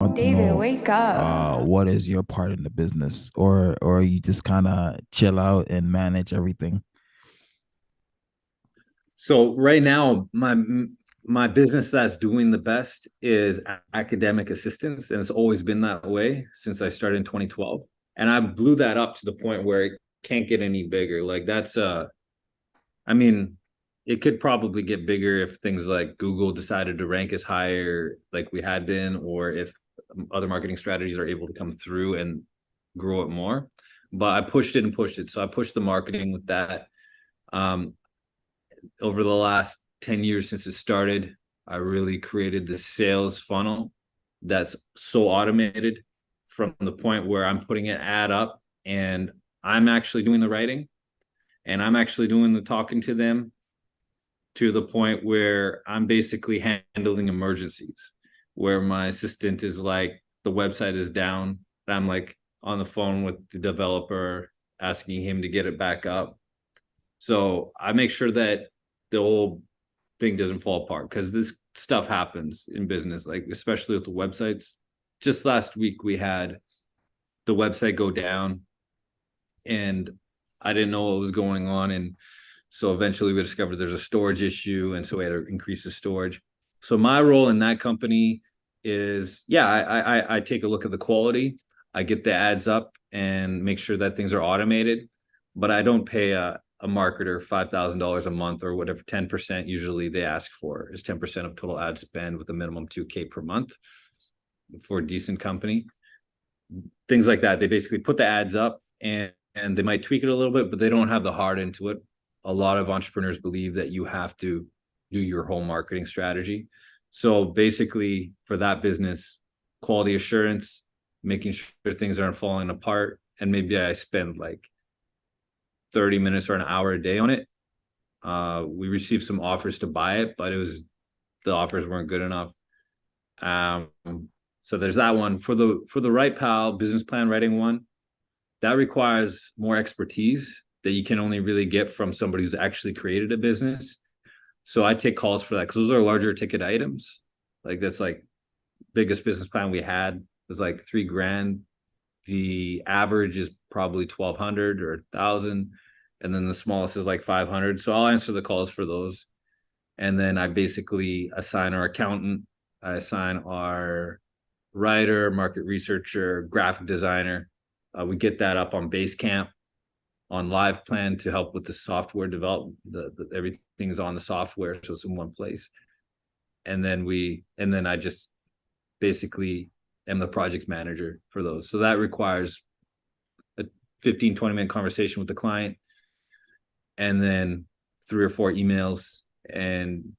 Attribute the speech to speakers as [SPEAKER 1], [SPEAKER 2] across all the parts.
[SPEAKER 1] Want to
[SPEAKER 2] David,
[SPEAKER 1] know
[SPEAKER 2] wake up.
[SPEAKER 1] what is your part in the business, or you just kind of chill out and manage everything?
[SPEAKER 3] So right now, my business that's doing the best is academic assistance, and it's always been that way since I started in 2012. And I blew that up to the point where it can't get any bigger. Like I mean, it could probably get bigger if things like Google decided to rank us higher, like we had been, or if other marketing strategies are able to come through and grow it more. But I pushed it and pushed it. So I pushed the marketing with that. Um, Over the last 10 years since it started, I really created this sales funnel that's so automated from the point where I'm putting an ad up and I'm actually doing the writing and I'm actually doing the talking to them to the point where I'm basically handling emergencies, where my assistant is like, the website is down, and I'm like on the phone with the developer asking him to get it back up. So I make sure that the whole thing doesn't fall apart because this stuff happens in business, like especially with the websites. Just last week we had the website go down and I didn't know what was going on. And so eventually we discovered there's a storage issue. And so we had to increase the storage. So my role in that company is, yeah, I take a look at the quality. I get the ads up and make sure that things are automated, but I don't pay a marketer $5,000 a month or whatever. 10% usually they ask for is 10% of total ad spend with a minimum 2K per month for a decent company. Things like that. They basically put the ads up and they might tweak it a little bit, but they don't have the heart into it. A lot of entrepreneurs believe that you have to do your whole marketing strategy. So basically, for that business, quality assurance, making sure things aren't falling apart, and maybe I spend like 30 minutes or an hour a day on it. We received some offers to buy it, but the offers weren't good enough. Um, so there's that one for the right pal business plan writing one. That requires more expertise that you can only really get from somebody who's actually created a business. So I take calls for that because those are larger ticket items. Like that's like biggest business plan we had was like 3 grand. The average is probably 1,200 or 1,000, and then the smallest is like 500. So I'll answer the calls for those, and then I basically assign our accountant, I assign our writer, market researcher, graphic designer. We get that up on Basecamp, on Live Plan to help with the software development. Everything's on the software, so it's in one place. And then I just basically am the project manager for those. So that requires a 15-20 minute conversation with the client, and then 3 or 4 emails and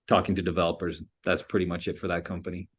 [SPEAKER 3] talking to developers. That's pretty much it for that company.